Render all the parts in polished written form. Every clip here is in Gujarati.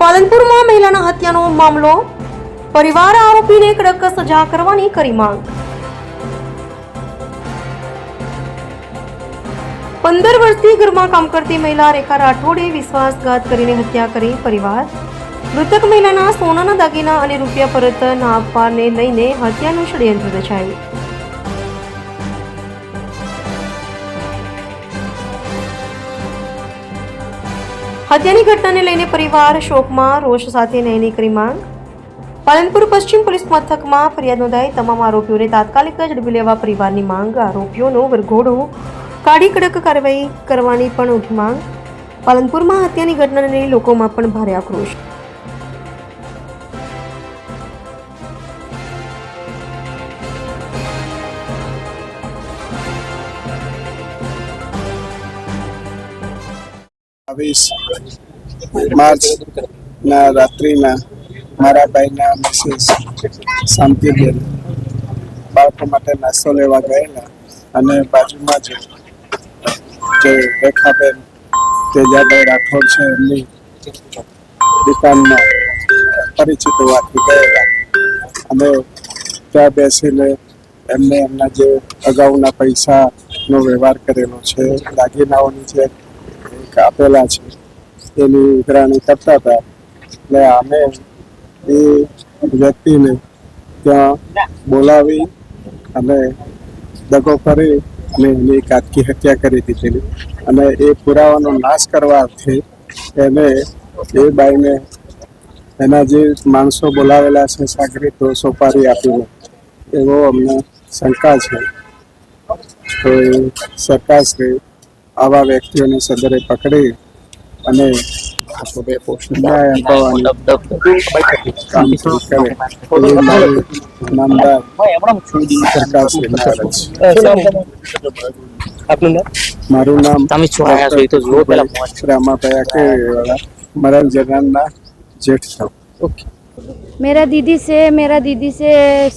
પાલનપુરમાં મહિલાના હત્યાનો મામલો, પરિવાર આરોપીને કડક સજા કરવાની કરી માંગ। 15 વર્ષથી ઘરમાં કામ કરતી મહિલા રેખા રાઠોડે વિશ્વાસઘાત કરીને હત્યા કરી। પરિવાર મૃતક મહિલાના સોનાના દાગીના અને રૂપિયા પરત ના આપવાને લઈને હત્યાનું ષડયંત્ર રચાયું। હત્યાની ઘટનાને લઈને પરિવાર શોકમાં રોષ સાથે ન્યાયની કરી માંગ। પાલનપુર પશ્ચિમ પોલીસ મથકમાં ફરિયાદ નોંધાઈ તમામ આરોપીઓને તાત્કાલિક ઝડપી લેવા પરિવારની માંગ। આરોપીઓનો વરઘોડો કાઢી કડક કાર્યવાહી કરવાની પણ ઉઠી માંગ। પાલનપુરમાં હત્યાની ઘટનાને લઈને લોકોમાં પણ ભારે આક્રોશ। मार्च रात्रि मारा भाई मिसेस शांतिबेन बाळको माटे नास्तो लेवा गयेला अने बाजुमां जे रेखाबेन तेजाभाई राठोड छे एमनी दुकानमां परिचित होवाथी गयेला अने त्यां बेसीने एमने एमना जे अगाऊना पैसानो व्यवहार करेलो छे, दागीनाओनी जे આપેલા છે એની ઉઘરાણી કરતા હતા। એટલે અમે એ વ્યક્તિને ત્યાં બોલાવી અને દગો કરી અને એની ઘાતકી હત્યા કરી દીધેલી અને એ પુરાવાનો નાશ કરવા અર્થે એને એ બાઈને એના જે માણસો બોલાવેલા છે સાગરીતો સોપારી આપીને એવો અમને શંકા છે। તો સરકારશ્રી આવા વ્યક્તિઓને સદરે પકડી અને ન્યાય અપાવવાની કામ શરૂ કરે એવી મારી નામદાર સરકારશ્રીને અરજ છે। મારું નામ રામાભાઈ આકેવાળા, મરણ જનારના જેઠ થાવ। मेरा दीदी से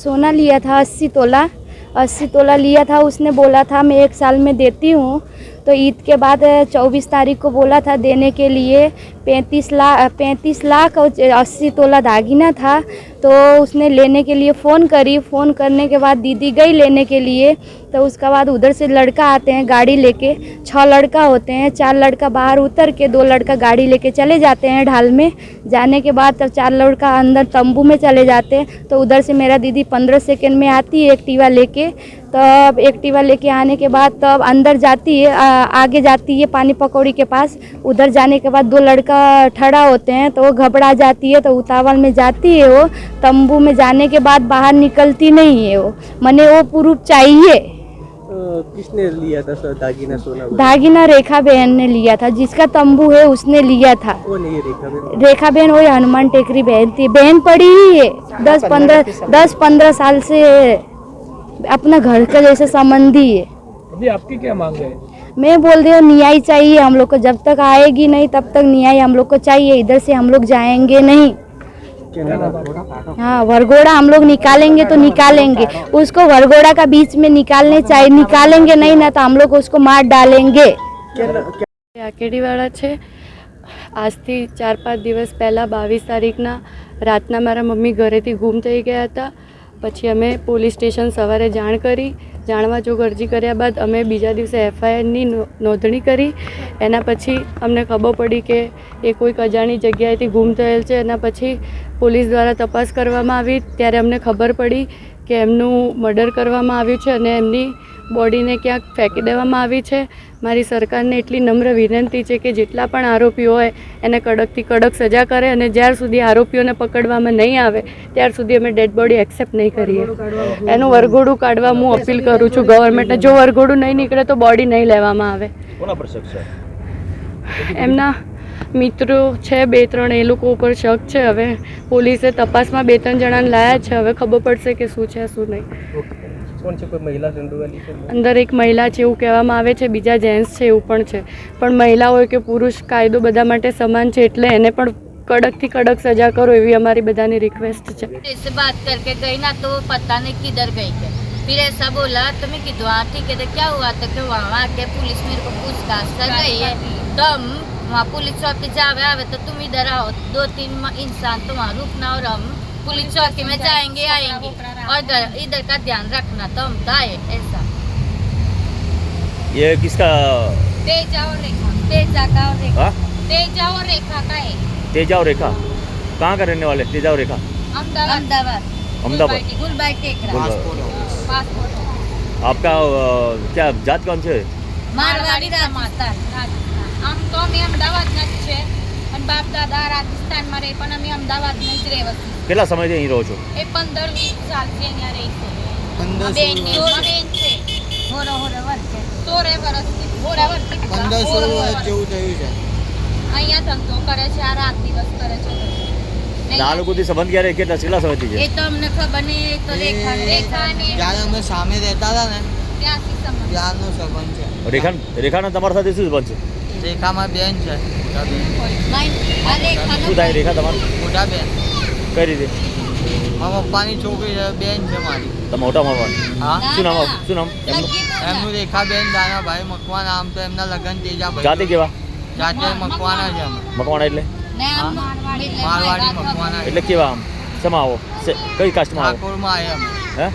सोना लिया था 80 तोला लिया था। उसने बोला था मैं 1 साल में देती हूँ, तो ईद के बाद 24 तारीख को बोला था देने के लिए 35 लाख और 80 तोला दागीना था। तो उसने लेने के लिए फ़ोन करी। फ़ोन करने के बाद दीदी गई लेने के लिए। तो उसके बाद उधर से लड़का आते हैं गाड़ी लेके, 6 लड़का होते हैं, 4 लड़का बाहर उतर के 2 लड़का गाड़ी लेके चले जाते हैं ढाल में। जाने के बाद तब 4 लड़का अंदर तंबू में चले जाते हैं। तो उधर से मेरा दीदी 15 सेकंड में आती है एक्टिवा लेके। तब एक्टिवा लेके आने के बाद तब अंदर जाती है, आगे जाती है पानी पकौड़ी के पास। उधर जाने के बाद 2 लड़का ठड़ा होते हैं तो वो घबरा जाती है, तो उतावल में जाती है वो। तंबू में जाने के बाद बाहर निकलती नहीं है वो। मने वो प्रूफ चाहिए। किसने लिया था सर दागीना सोना? दागीना रेखा बहन ने लिया था, जिसका तंबू है उसने लिया था। कौन है ये रेखा बहन? रेखा बहन वही हनुमान टेकरी बहन थी। बहन पड़ी ही है 10-15 साल से, अपना घर का जैसे संबंधी है। अभी आपकी क्या मांग है? मैं बोल रही हूँ न्याय चाहिए हम लोग को। जब तक आएगी नहीं तब तक न्याय हम लोग को चाहिए। इधर से हम लोग जाएंगे नहीं। हाँ, वरघोड़ा हम लोग निकालेंगे तो निकालेंगे, उसको वरघोड़ा का बीच में निकालने चाहिए। निकालेंगे नहीं ना तो हम लोग उसको मार डालेंगे। આકેડીવાળા છે। આજથી 4-5 દિવસ પહેલાં 22 તારીખના રાતના મારા મમ્મી ઘરેથી ગુમ થઈ ગયા હતા। પછી અમે પોલીસ સ્ટેશન સવારે જાણ કરી। જાણવા જોગ અરજી કર્યા બાદ અમે બીજા દિવસે એફઆઈઆરની નોંધણી કરી। એના પછી અમને ખબર પડી કે એ કોઈક અજાણી જગ્યાએથી ગુમ થયેલ છે। એના પછી પોલીસ દ્વારા તપાસ કરવામાં આવી ત્યારે અમને ખબર પડી કે એમનું મર્ડર કરવામાં આવ્યું છે અને એમની બોડીને ક્યાંક ફેંકી દેવામાં આવી છે। મારી સરકારને એટલી નમ્ર વિનંતી છે કે જેટલા પણ આરોપીઓ હોય એને કડકથી કડક સજા કરે અને જ્યાર સુધી આરોપીઓને પકડવામાં નહીં આવે ત્યાર સુધી અમે ડેડ બોડી એક્સેપ્ટ નહીં કરીએ। એનું વરઘોડું કાઢવા હું અપીલ કરું છું ગવર્મેન્ટને। જો વરઘોડું નહીં નીકળે તો બોડી નહીં લેવામાં આવે। એમના મિત્રો છે 2-3 એ લોકો ઉપર શક છે। હવે પોલીસે તપાસમાં 2-3 જણાને લાયા છે। હવે ખબર પડશે કે શું છે શું નહીં। અંદર એક મહિલા છે એવું કહેવામાં આવે છે, બીજા જેન્ટ્સ છે એવું પણ છે। પણ મહિલા હોય કે પુરુષ કાયદો બધા માટે સમાન છે, એટલે એને પણ કડકથી કડક સજા કરો એવી અમારી બધાની રિક્વેસ્ટ છે। इससे बात करके गई ना तो पता नहीं किधर गई है। फिर ऐसा बोला तो मैं किधर ठीक है क्या हुआ था कि वहाँ आके पुलिस मेरे को पूछताछ कर गई है। तो हम वहाँ पुलिस चौकी जावे आवे तो तुम इधर आओ, 2-3 इंसान तो वहाँ रुकना और हम पुलिस चौकी में जाएंगे आएंगे और इधर का ध्यान रखना, तो हम तो आए ऐसा। ये किसका? तेजा और रेखा, तेजा का और रेखा, हाँ? तेजा और रेखा का है। तेजा और रेखा कहाँ का रहने वाले? तेजा और रेखा अहमदाबाद अहमदाबाद। गुलबाई टेकरा। पासपोर्ट आपका क्या जात कौन છે? मारवाड़ी राजस्थान। આમ તો અમે અમદાવાદના જ છે અને બાપ દાદા રાજસ્થાનમાં રહે, પણ અમે અમદાવાદમાં જ રહેવાથી. કેટલા સમયથી અહીં રહો છો? એ 15-20 સાલથી અહીંયા રહી છે. બેન છે. હોરા વર્ષ છે. 16 વર્ષથી. હોરા વર્ષથી. 15-16 વર્ષ જેવું થયું છે. અહીંયા ધંધો કરે છે, આ રાત દિવસ કરે છે. આ લોકોથી સંબંધ ક્યારે કેટલા સમયથી છે? એ તો અમને ખબર નહીં, એ તો રેખાને જ્યારે અમે સામે રહેતા હતા ને ત્યાંથી સંબંધ. ત્યારનો સંબંધ છે. રેખાના તમારા સાથે શું સંબંધ છે? રેખામાં બેન છે, આ રેખાનો શું થાય રેખા તમારું? મોટા બેન. કઈ રીતે? મારા પપ્પાની છોકરી છે, બેન છે મારી. તમે મોટા મામા? હા. શું નામ એમનું? એમનું રેખાબેન દાનાભાઈ મકવાણા. આમ તો એમના લગ્ન તેજાભાઈ. જાતે કેવા? જાતે મકવાણા છે અમે. મકવાણા એટલે? મારવાડી મકવાણા એટલે કેવા? આમ શેમાં આવો? કઈ કાસ્ટમાં આવો? ઠાકોરમાં આવ્યા અમે. હે?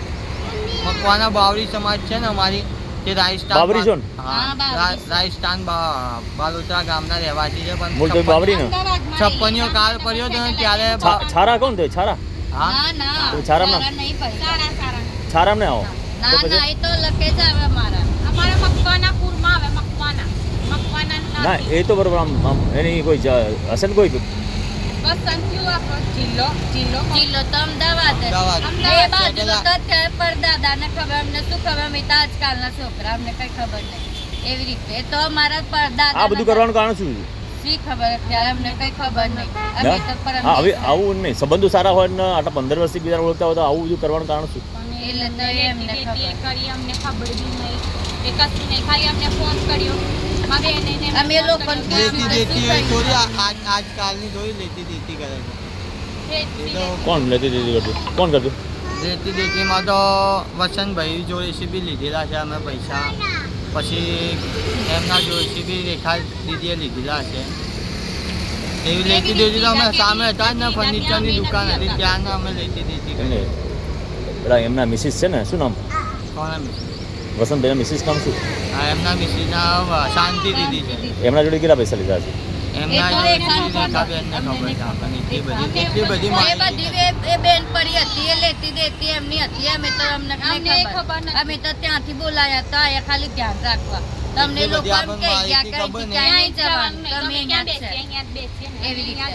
મકવાણા બાવરી સમાજ છે ને અમારી, તે રાજસ્થાન. બાવરી છો ને? હા, રાજસ્થાન બાલોતરા ગામના રહેવાસી છે. પણ મૂળ તો બાવરી ને? છપ્પનિયો કાળ પડ્યો હતો ને ત્યારે છારા કોણ થયો? છારા? હા, તો છારામાં છારામ ને આવો ના ના, એ તો લખે જ આવે અમારા મકવાના પૂરમાં આવે. મકવાના ના એ તો બરોબર. આમ એની કોઈ હશે ને કોઈ? જિલ્લો તો અમદાવાદ જ. અમદાવાદ. એ બાજુનું તો અત્યારે પરદાદાને ખબર, અમને શું ખબર? અમે તો આજકાલના છોકરા, અમને કઈ ખબર નહીં. એવી રીતે એ તો અમારા પરદાદા. આ બધું કરવાનું કારણ શું છે? શી ખબર અત્યારે અમને કઈ ખબર નહીં. અમે તો હા, હવે આવું નહીં. સંબંધો સારા હોય ને આટલા 15 વર્ષથી બીજા ઓળખતા હોય તો આવું બધું કરવાનું કારણ શું? એટલે તો એમને કરી અમને ખબર બી નહીં. એ કશું નહીં, ખાલી અમને ફોન કર્યો. અમે લોકો લેતી દેતી હોય થોડી આજકાલની થોડી લેતી દેતી કરે છે. કોણ લેતી દીધી કરતું? કોણ કરતું? લેતી દેતીમાં તો વસંતભાઈ જોડેથી બી લીધેલા છે અમે પૈસા. પછી એમના જોડેથી બી રેખા દીદીએ લીધેલા છે. એવી લેતી દેતી તો અમે સામે હતા જ ને, ફર્નિચરની દુકાન હતી ત્યાં અમે લેતી દેતી કરી. પેલા એમના મિસિસ છે ને, શું નામ? કોના મિસિસ? વસંતભાઈના મિસિસ નામ શું? હા, એમના મિસિસના શાંતિ દીદી છે. એમના જોડે કેટલા પૈસા લીધા છે? એમના રેખાબેનને ખબર છે આપણને. એટલી બધી માહિતી છે. એ બેન પડી હતી, એ લેતી દેતી એમની હતી. અમે તો અમને ખબર. અમે તો ત્યાંથી બોલાયા હતા, આયા ખાલી ધ્યાન રાખવા. તમને એટલી લોકો બધી એમ આપણને કહે માહિતી ક્યાં ખબર કઈ નહીં. ક્યાં નહીં જવાનું, તમે અહીંયા જ છે. એવી રીતે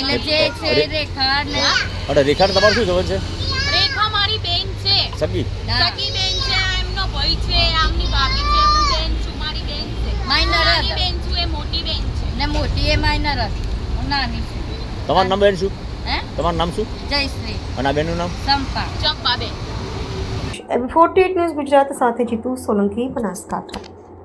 એટલે જે છે રેખા ને અરે રેખાને તમારું શું સંબંધ છે? રેખા મારી બેન છે. સગી? સગી બેન છે, એમનો ભાઈ છે, આમની ભાભી છે, હું બેન છું, મારી બેન છે. માઇનર બેન છું, એ મોટી બેન છે. ને મોટી એ માઇનર હતી, હું નાની છું. તમારું નામ બેન શું? હે? તમારું નામ શું? જયશ્રી. અને આ બેનનું નામ? ચંપા બેન. AB48 ન્યૂઝ ગુજરાત સાથે જીતુ સોલંકી, બનાસકાંઠા.